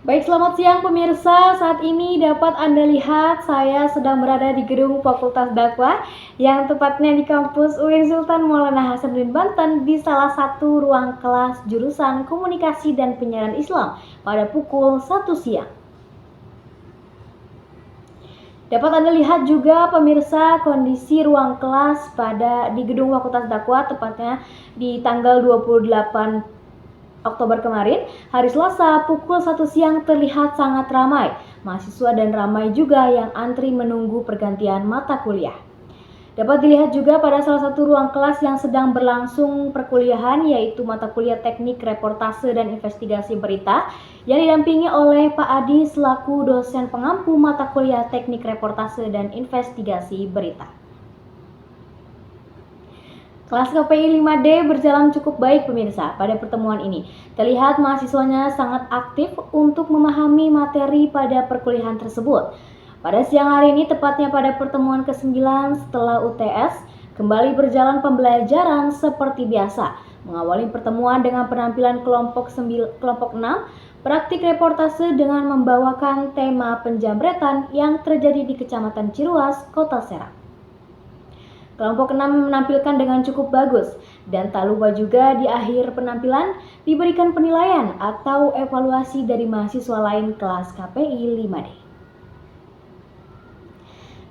Baik, selamat siang pemirsa. Saat ini dapat Anda lihat saya sedang berada di gedung Fakultas Dakwah yang tepatnya di kampus UIN Sultan Maulana Hasanuddin Banten di salah satu ruang kelas jurusan Komunikasi dan Penyiaran Islam pada pukul 1 siang. Dapat Anda lihat juga pemirsa kondisi ruang kelas di gedung Fakultas Dakwah tepatnya di tanggal 28 Oktober kemarin, hari Selasa pukul 1 siang terlihat sangat ramai. Mahasiswa dan ramai juga yang antri menunggu pergantian mata kuliah. Dapat dilihat juga pada salah satu ruang kelas yang sedang berlangsung perkuliahan, yaitu mata kuliah teknik reportase dan investigasi berita yang didampingi oleh Pak Adi selaku dosen pengampu mata kuliah teknik reportase dan investigasi berita. Kelas KPI 5D berjalan cukup baik pemirsa pada pertemuan ini. Terlihat mahasiswanya sangat aktif untuk memahami materi pada perkuliahan tersebut. Pada siang hari ini, tepatnya pada pertemuan ke-9 setelah UTS, kembali berjalan pembelajaran seperti biasa. Mengawali pertemuan dengan penampilan kelompok 6, praktik reportase dengan membawakan tema penjamretan yang terjadi di Kecamatan Ciruas, Kota Serang. Kelompok 6 menampilkan dengan cukup bagus dan tak lupa juga di akhir penampilan diberikan penilaian atau evaluasi dari mahasiswa lain kelas KPI 5D.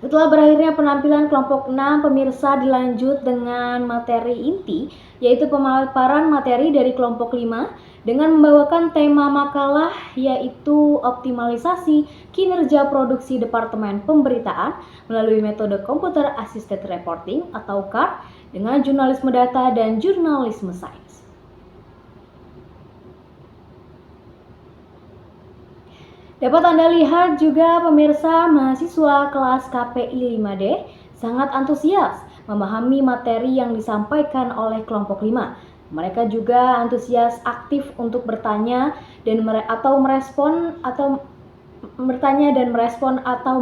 Setelah berakhirnya penampilan kelompok 6, pemirsa dilanjut dengan materi inti, yaitu pemaparan materi dari kelompok 5 dengan membawakan tema makalah yaitu optimalisasi kinerja produksi Departemen Pemberitaan melalui metode Computer Assisted Reporting atau CAR dengan jurnalisme data dan jurnalisme sains. Dapat Anda lihat juga pemirsa, mahasiswa kelas KPI 5D sangat antusias memahami materi yang disampaikan oleh kelompok 5. Mereka juga antusias aktif untuk bertanya dan merespon atau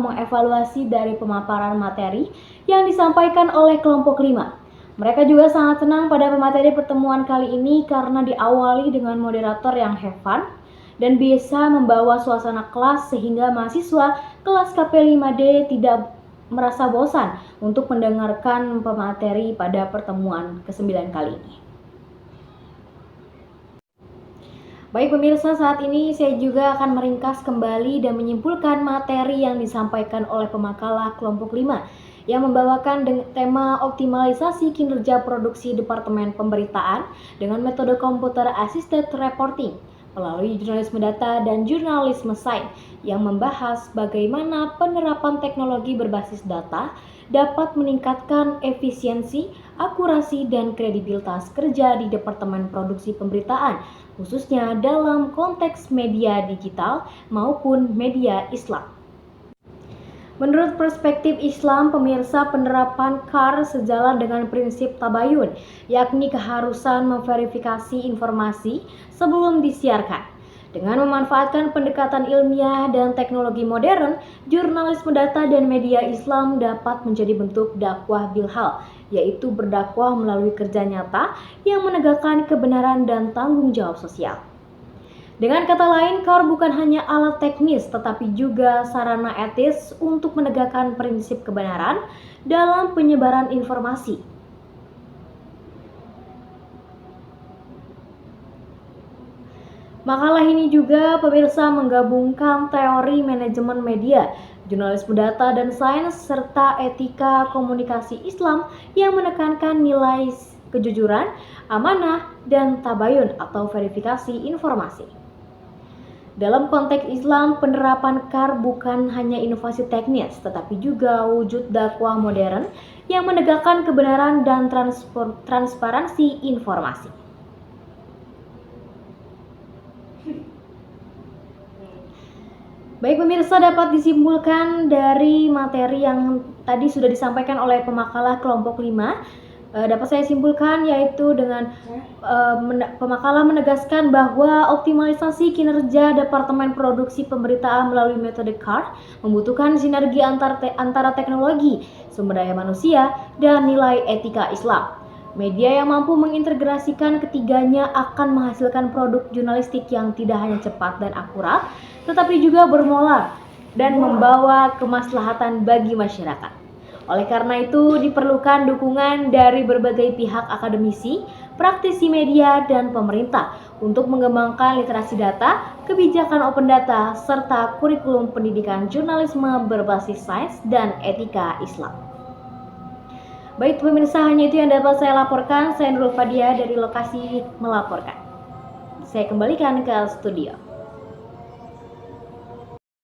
mengevaluasi dari pemaparan materi yang disampaikan oleh kelompok 5. Mereka juga sangat senang pada pemateri pertemuan kali ini karena diawali dengan moderator yang have fun dan bisa membawa suasana kelas sehingga mahasiswa kelas KP 5D tidak merasa bosan untuk mendengarkan pemateri pada pertemuan ke-9 kali ini. Baik pemirsa, saat ini saya juga akan meringkas kembali dan menyimpulkan materi yang disampaikan oleh pemakalah kelompok 5 yang membawakan tema optimalisasi kinerja produksi Departemen Pemberitaan dengan metode Computer Assisted Reporting melalui jurnalisme data dan jurnalisme sains yang membahas bagaimana penerapan teknologi berbasis data dapat meningkatkan efisiensi, akurasi, dan kredibilitas kerja di Departemen Produksi Pemberitaan, khususnya dalam konteks media digital maupun media Islam. Menurut perspektif Islam, pemirsa, penerapan CAR sejalan dengan prinsip tabayun, yakni keharusan memverifikasi informasi sebelum disiarkan. Dengan memanfaatkan pendekatan ilmiah dan teknologi modern, jurnalisme data dan media Islam dapat menjadi bentuk dakwah bilhal, yaitu berdakwah melalui kerja nyata yang menegakkan kebenaran dan tanggung jawab sosial. Dengan kata lain, CAR bukan hanya alat teknis tetapi juga sarana etis untuk menegakkan prinsip kebenaran dalam penyebaran informasi. Makalah ini juga pemirsa menggabungkan teori manajemen media, jurnalisme data dan sains, serta etika komunikasi Islam yang menekankan nilai kejujuran, amanah, dan tabayun atau verifikasi informasi. Dalam konteks Islam, penerapan CAR bukan hanya inovasi teknis, tetapi juga wujud dakwah modern yang menegakkan kebenaran dan transparansi informasi. Baik pemirsa, dapat disimpulkan dari materi yang tadi sudah disampaikan oleh pemakalah kelompok 5, dapat saya simpulkan yaitu dengan pemakalah menegaskan bahwa optimalisasi kinerja Departemen Produksi Pemberitaan melalui metode CAR membutuhkan sinergi antara teknologi, sumber daya manusia, dan nilai etika Islam. Media yang mampu mengintegrasikan ketiganya akan menghasilkan produk jurnalistik yang tidak hanya cepat dan akurat, tetapi juga bermolar dan membawa kemaslahatan bagi masyarakat. Oleh karena itu, diperlukan dukungan dari berbagai pihak akademisi, praktisi media, dan pemerintah untuk mengembangkan literasi data, kebijakan open data, serta kurikulum pendidikan jurnalisme berbasis sains dan etika Islam. Baik pemirsa, hanya itu yang dapat saya laporkan. Saya Nurul Fadia dari lokasi melaporkan. Saya kembalikan ke studio.